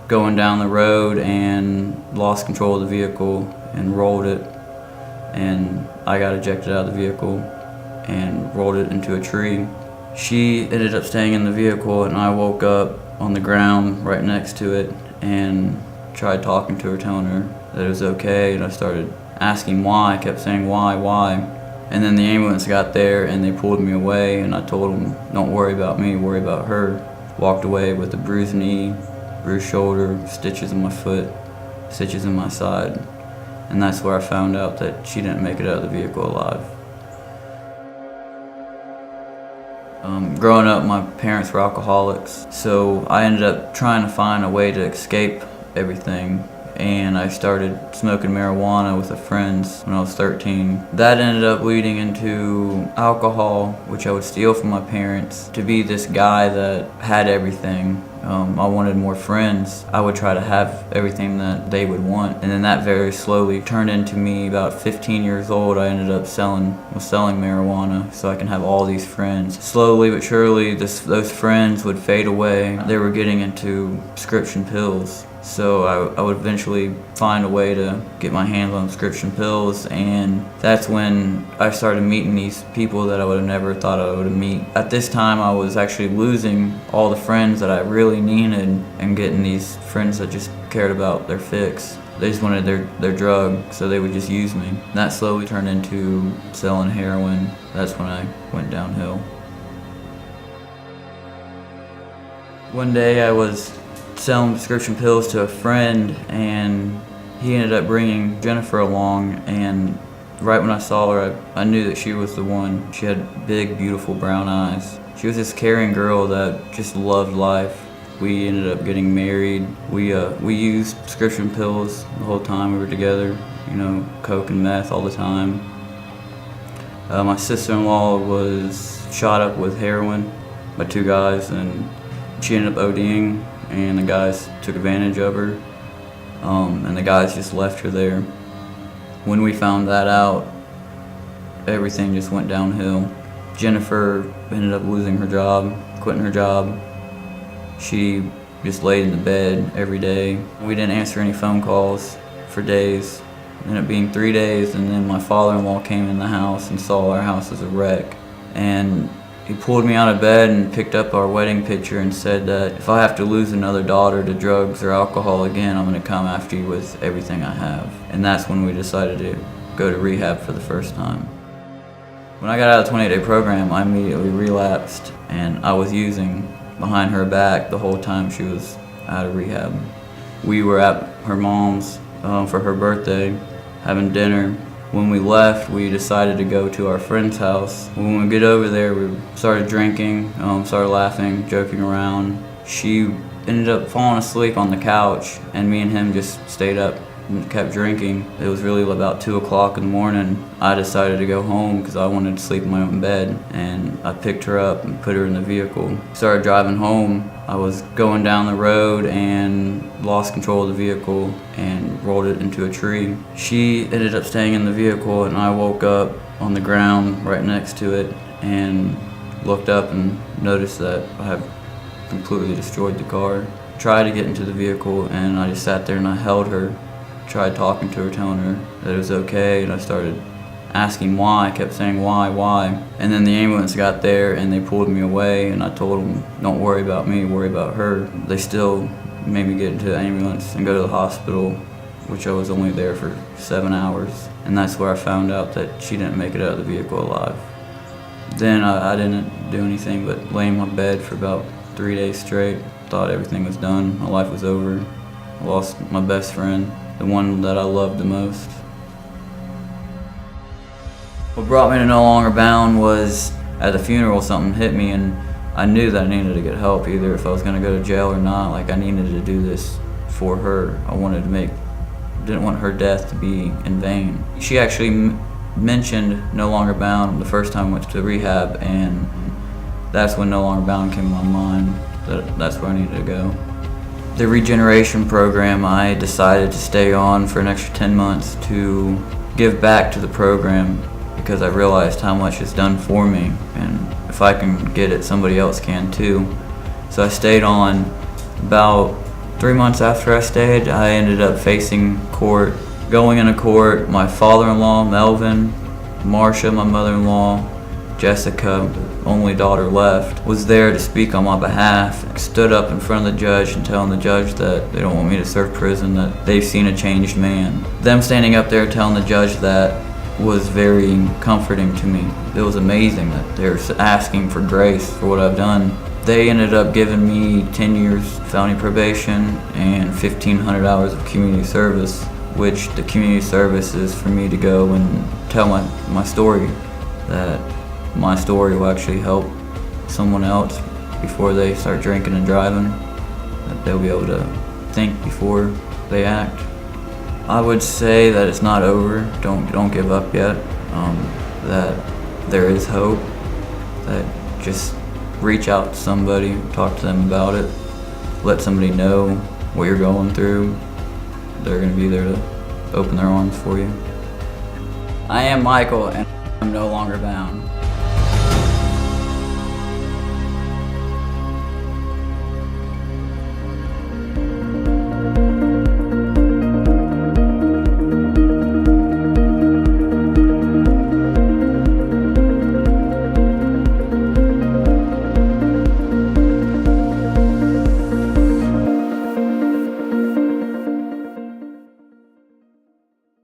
going down the road and lost control of the vehicle and rolled it, and I got ejected out of the vehicle and rolled it into a tree. She ended up staying in the vehicle, and I woke up on the ground right next to it and tried talking to her, telling her that it was okay, and I started asking why. I kept saying why, and then the ambulance got there and they pulled me away, and I told them, don't worry about me, worry about her. Walked away with a bruised knee, bruised shoulder, stitches in my foot, stitches in my side, and that's where I found out that she didn't make it out of the vehicle alive. Growing up, my parents were alcoholics, so I ended up trying to find a way to escape everything, and I started smoking marijuana with friends when I was 13. That ended up leading into alcohol, which I would steal from my parents to be this guy that had everything. I wanted more friends. I would try to have everything that they would want, and then that very slowly turned into me. About 15 years old, I ended up selling marijuana so I can have all these friends. Slowly but surely, those friends would fade away. They were getting into prescription pills. So I would eventually find a way to get my hands on prescription pills, and that's when I started meeting these people that I would have never thought I would meet. At this time, I was actually losing all the friends that I really needed and getting these friends that just cared about their fix. They just wanted their drug, so they would just use me. That slowly turned into selling heroin. That's when I went downhill. One day I was selling prescription pills to a friend, and he ended up bringing Jennifer along, and right when I saw her, I knew that she was the one. She had big, beautiful brown eyes. She was this caring girl that just loved life. We ended up getting married. We used prescription pills the whole time we were together, coke and meth all the time. My sister-in-law was shot up with heroin by two guys, and she ended up ODing, and the guys took advantage of her, and the guys just left her there. When we found that out, everything just went downhill. Jennifer ended up losing her job, quitting her job. She just laid in the bed every day. We didn't answer any phone calls for days. It ended up being 3 days, and then my father-in-law came in the house and saw our house as a wreck. And he pulled me out of bed and picked up our wedding picture and said that if I have to lose another daughter to drugs or alcohol again, I'm going to come after you with everything I have. And that's when we decided to go to rehab for the first time. When I got out of the 28-day program, I immediately relapsed, and I was using behind her back the whole time she was out of rehab. We were at her mom's for her birthday, having dinner. When we left, we decided to go to our friend's house. When we get over there, we started drinking, started laughing, joking around. She ended up falling asleep on the couch, and me and him just stayed up and kept drinking. It was really about 2 o'clock in the morning. I decided to go home because I wanted to sleep in my own bed, and I picked her up and put her in the vehicle. Started driving home. I was going down the road and lost control of the vehicle and rolled it into a tree. She ended up staying in the vehicle, and I woke up on the ground right next to it and looked up and noticed that I had completely destroyed the car. Tried to get into the vehicle, and I just sat there and I held her. Tried talking to her, telling her that it was okay, and I started asking why. I kept saying why, and then the ambulance got there and they pulled me away, and I told them, don't worry about me, worry about her. They still made me get into the ambulance and go to the hospital, which I was only there for 7 hours, and that's where I found out that she didn't make it out of the vehicle alive. Then I didn't do anything but lay in my bed for about 3 days straight. Thought everything was done, my life was over. I lost my best friend, the one that I loved the most. What brought me to No Longer Bound was at the funeral something hit me, and I knew that I needed to get help, either if I was going to go to jail or not. Like, I needed to do this for her. Didn't want her death to be in vain. She actually mentioned No Longer Bound the first time I went to rehab, and that's when No Longer Bound came to my mind, that's where I needed to go. The regeneration program, I decided to stay on for an extra 10 months to give back to the program, because I realized how much it's done for me, and if I can get it, somebody else can too. So I stayed on. About 3 months after I stayed, I ended up facing court. Going into court, my father-in-law, Melvin, Marcia, my mother-in-law, Jessica, only daughter left, was there to speak on my behalf. Stood up in front of the judge and telling the judge that they don't want me to serve prison, that they've seen a changed man. Them standing up there telling the judge that was very comforting to me. It was amazing that they're asking for grace for what I've done. They ended up giving me 10 years felony probation and 1,500 hours of community service, which the community service is for me to go and tell my story, that my story will actually help someone else before they start drinking and driving, that they'll be able to think before they act. I would say that it's not over. Don't give up yet. That there is hope. That just reach out to somebody, talk to them about it, let somebody know what you're going through. They're going to be there to open their arms for you. I am Michael, and I'm no longer bound.